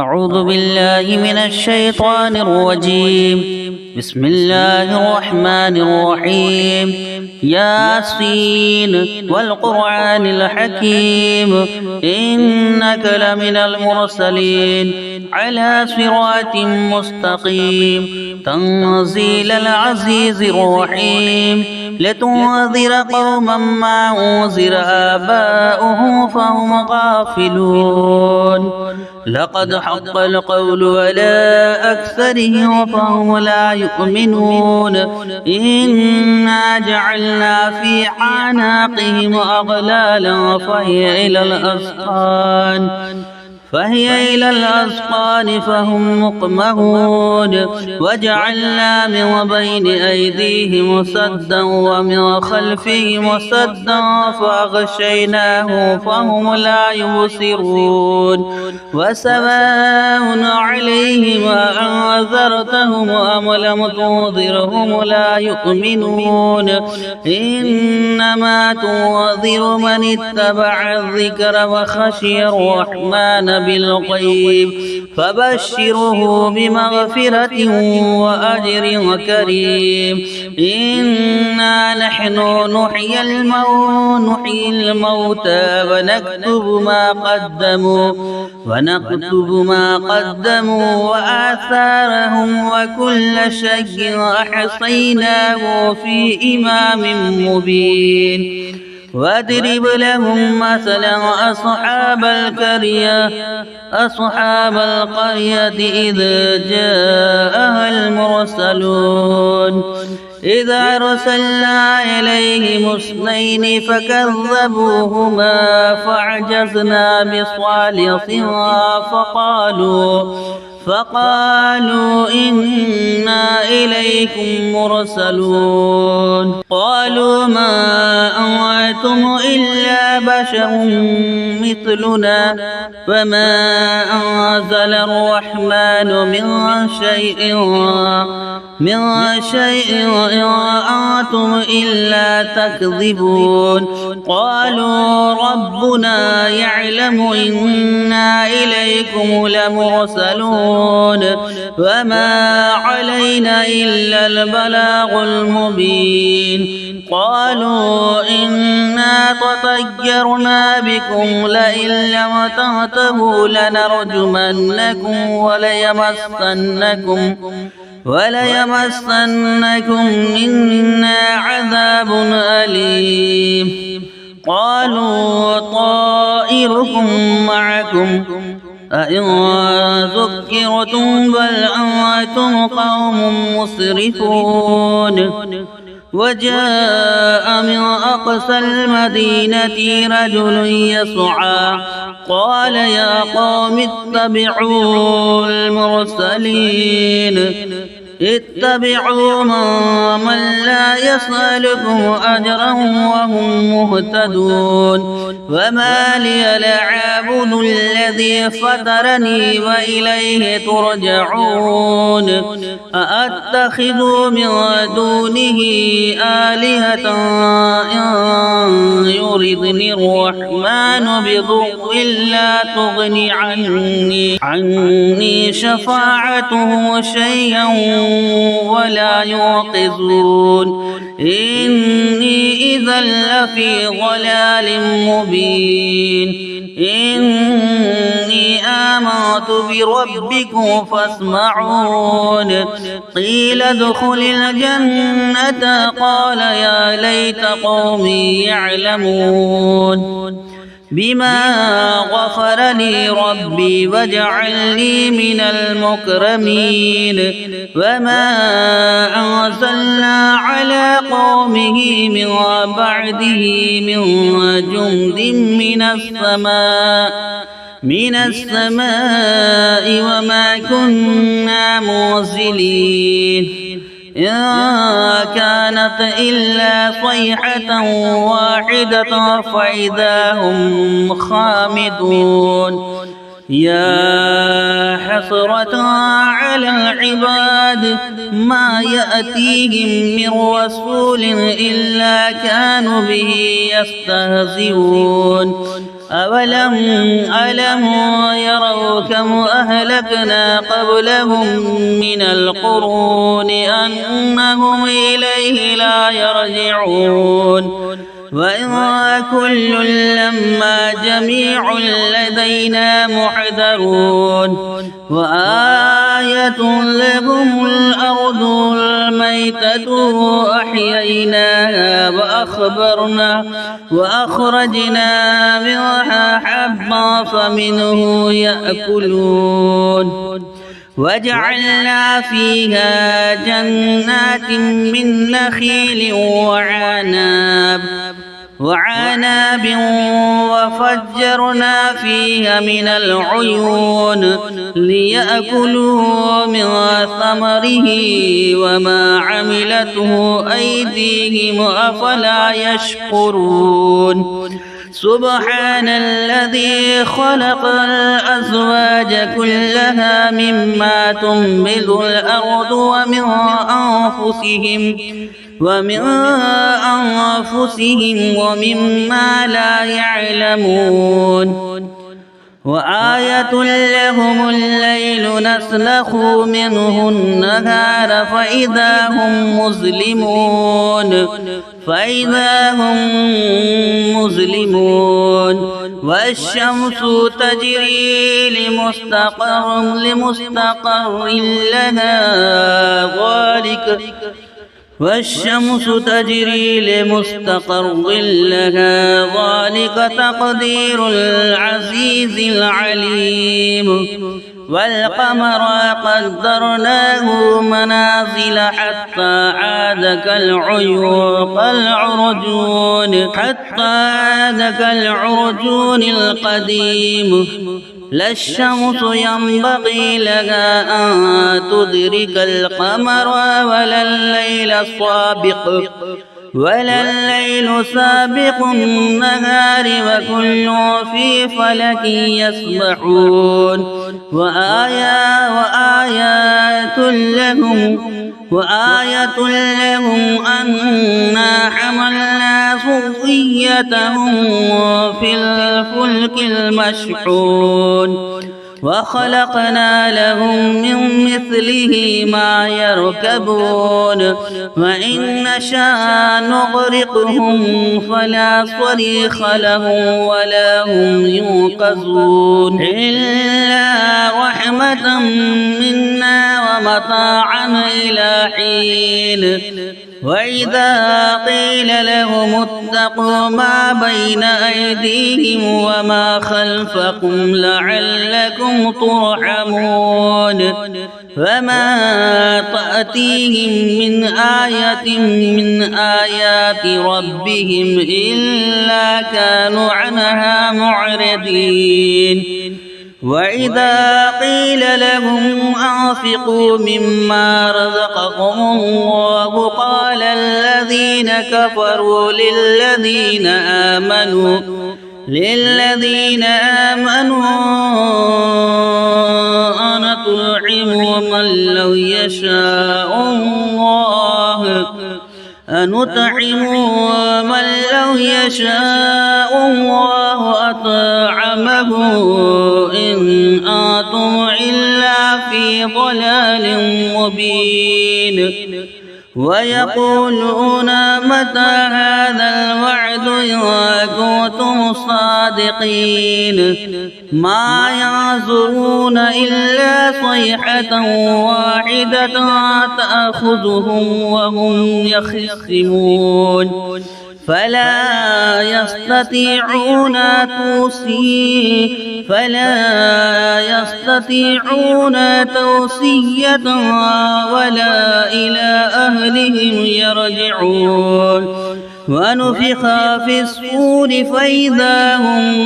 أعوذ بالله من الشيطان الرجيم. بسم الله الرحمن الرحيم. ياسين والقرآن الحكيم إنك لمن المرسلين على صراط مستقيم تنزيل العزيز الرحيم. لتنذر قوما ما أنذر آباؤهم فهم غافلون. لقد حق القول على أكثرهم فهم لا يؤمنون. إنا جعلنا في أعناقهم أغلالا فهي إلى الأذقان فهم مقمحون. وجعلنا من بين أيديهم سدا ومن خلفهم سدا فأغشيناه فهم لا يبصرون. وسواء عليهم أنذرتهم أم لم تنذرهم لا يؤمنون. إنما تنذر من اتبع الذكر وخشي الرحمن بالغيب فبشره بمغفرة وأجر كريم. إنا نحن نحيي الموتى ونكتب ما قدموا وآثارهم وكل شيء أحصيناه في إمام مبين. واضرب لهم مثلا أصحاب القرية إذ جاءها المرسلون. إذا أرسلنا إليهم اثنين فكذبوهما فعجزنا بصالحها فقالوا إنا إليكم مرسلون. قالوا ما أنتم إلا بشر مثلنا وما أنزل الرحمن من شيء إن أنتم إلا تكذبون. قالوا ربنا يعلم إنا إليكم لمرسلون وما علينا إلا البلاغ المبين. قالوا إنا تطيرنا بكم لئن لم تنتهوا لنرجمنكم وليمسنكم منا عذاب أليم. قالوا طائركم معكم أئن ذكرتم بل أنتم قوم مسرفون. وجاء من أقصى المدينة رجل يسعى قال يا قوم اتبعوا المرسلين اتبعوا من لا يسألكم أجرا وهم مهتدون. وما لي لا أعبد الذي فطرني وإليه ترجعون. أأتخذ من دونه آلهة إن يردني الرحمن بضر لا تغني عني شفاعتهم شيئا ولا يوقظون. إني إذا لفي ضلال مبين. إني آمنت بربكم فاسمعون. قيل ادخل الجنة قال يا ليت قومي يعلمون بما غفر لي ربي وجعلني من المكرمين. وما أنزلنا على قومه من بعده من جند من السماء وما كنا منزلين. إن كانت إلا صيحة واحدة فإذا هم خامدون. يا حسرة على العباد ما يأتيهم من رسول إلا كانوا به يستهزئون. ألم يروا كم أهلكنا قبلهم من القرون أنهم إليه لا يرجعون وإن كل لما جميع لدينا محضرون وآية لهم الأرض الميتة أحييناها وأخرجنا منها حبا فمنه يأكلون وجعلنا فيها جنات من نخيل وعناب وفجرنا فيها من العيون ليأكلوا من ثمره وما عملته أيديهم أفلا يشكرون سبحان الذي خلق الأزواج كلها مما تنبت الأرض ومن أنفسهم ومما لا يعلمون وآية لهم الليل نسلخ منه النهار فإذا هم مظلمون والشمس تجري لمستقر لها ذلك تقدير العزيز العليم والقمر قدرناه منازل حتى عاد كالعرجون القديم لا الشمس ينبغي لها أن تدرك القمر ولا الليل سابق النهار وكل في فلك يسبحون وآية لهم أنا حملنا ذريتهم في الفلك المشحون وخلقنا لهم من مثله ما يركبون وإن نشاء نغرقهم فلا صريخ لهم ولا هم ينقذون إلا رحمة منا ومتاعا إلى حين وإذا قيل لهم اتقوا ما بين أيديهم وما خلفكم لعلكم ترحمون فما تأتيهم من آية من آيات ربهم إلا كانوا عنها معرضين وإذا قيل لهم أنفقوا مما رزقكم الله قال الذين كفروا للذين آمنوا أنطعم من لو يشاء الله أطعمه إن أنتم إلا في ضلال مبين ويقولون متى هذا الوعد إن كنتم صادقين ما ينظرون إلا صيحة واحدة تأخذهم وهم يخصمون فلا يستطيعون توصية ولا إلى أهلهم يرجعون ونفخ في الصور فإذا هم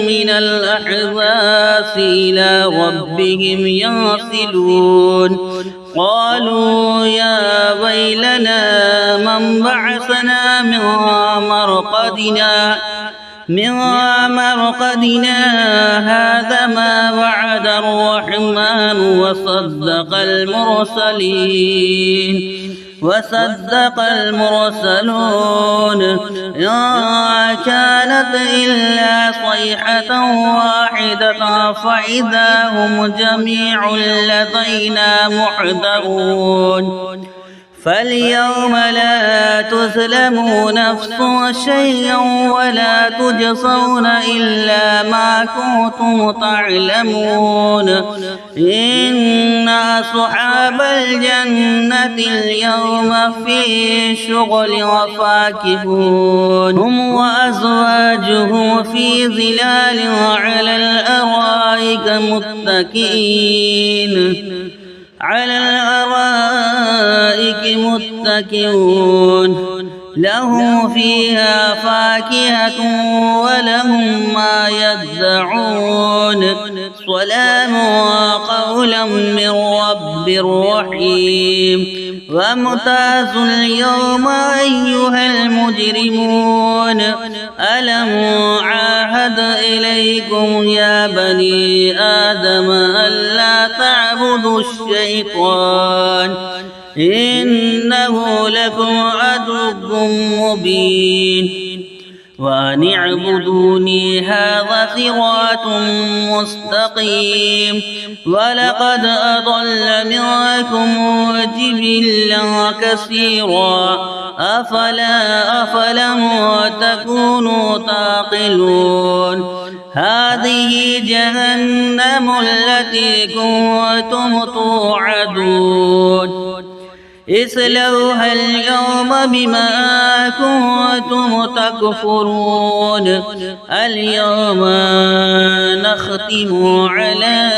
من الأحزاب إلى ربهم ينسلون قالوا يا ويلنا من بعثنا من مرقدنا من مرقدنا هذا ما وعد الرحمن وصدق المرسلون إن كانت إلا صيحة واحدة فإذا هم جميع لدينا محضرون فاليوم لا تظلم نفس شيئا ولا تجزون إلا ما كنتم تعلمون إن أصحاب الجنة اليوم في شغل وفاكهون هم وأزواجهم في ظلال على الأرائك متكئون لهم فيها فاكهة ولهم ما يدعون سلام قولا من رب رحيم وامتازوا اليوم أيها المجرمون ألم عاهد إليكم يا بني آدم ألا تعبدوا الشيطان إنه لكم عدو مبين وأن اعبدوني هذا صراط مستقيم ولقد أضل منكم جبلا كثيرا أفلم تكونوا تعقلون هذه جهنم التي كنتم توعدون اصلوها اليوم بما كنتم تكفرون اليوم نختم على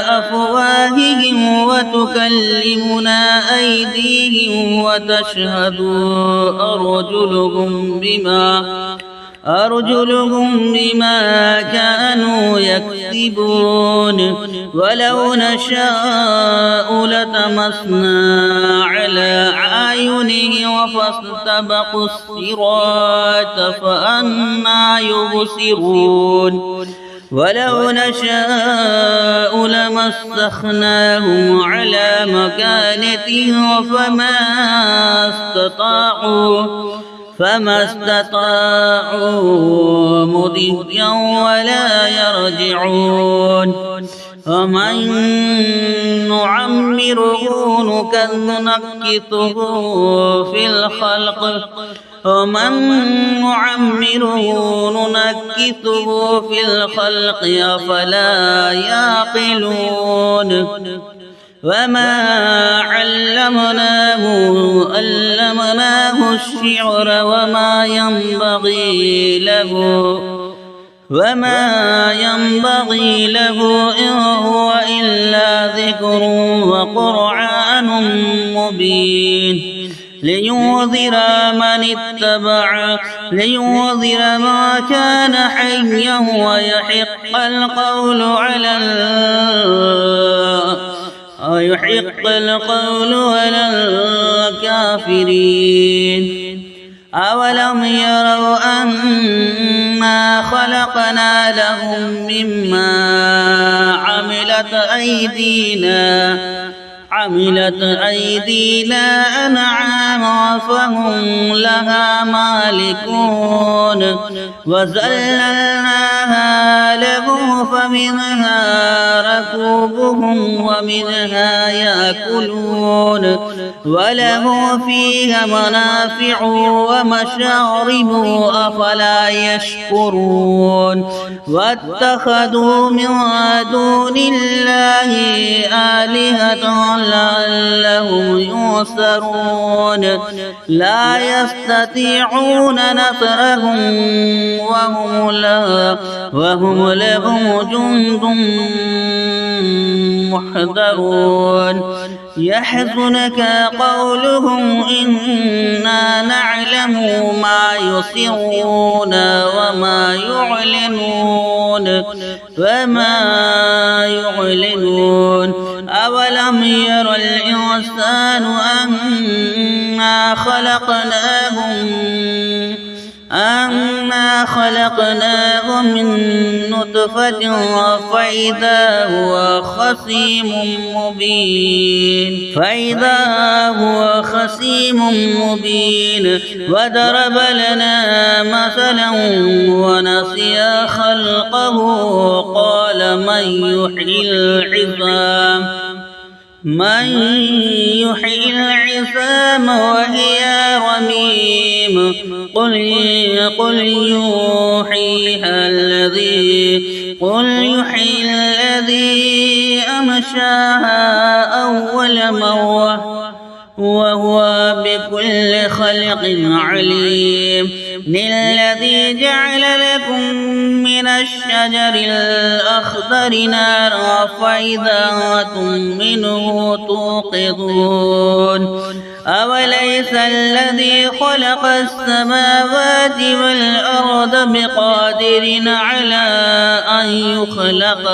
أفواههم وتكلمنا أيديهم وتشهد أرجلهم بما كانوا يكسبون ولو نشاء لطمسنا على أعينهم فاستبقوا الصراط فأنى يبصرون ولو نشاء لمسخناهم على مكانتهم فما استطاعوا مضيا ولا يرجعون ومن نعمره نكثه في الخلق أفلا يعقلون وما علمناه الشعر وما ينبغي له إن هو إلا ذكر وقرآن مبين لينذر ما كان حيا ويحق القول على الكافرين أولم يروا أنا خلقنا لهم مما عملت أيدينا أنعاما فهم لها مالكون وذللناها لهم فمنها ركوبهم ومنها يأكلون ولهم فيها منافع ومشارب أفلا يشكرون واتخذوا من دون الله آلهة لعلهم ينصرون لا يستطيعون نصرهم وهم لهم جند محضرون يحزنك قولهم إنا نعلم ما يسرون وما يعلنون أولم ير الإنسان أنا خلقناه من نطفة فإذا هو خصيم مبين وضرب لنا مثلا ونسي خلقه قال من يحيي العظام وهي رميم قل يحييها الذي أنشاها أول مرة وهو بكل خلق عليم الذي جعل لكم من الشجر الأخضر نارا فإذا أنتم منه توقدون أوليس الذي خلق السماوات والأرض بقادر على أن يخلق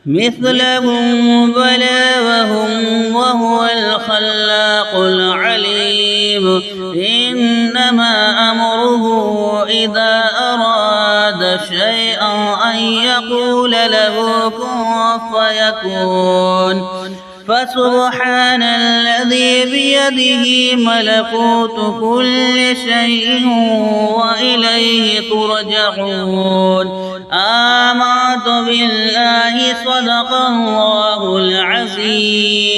مثلهم بلى وهو الخلاق العليم إنما أمره إذا أراد شيئا أن يقول له كن فيكون فسبحان الذي بيده ملكوت كل شيء وإليه ترجعون آمنت بالله صدق الله العظيم.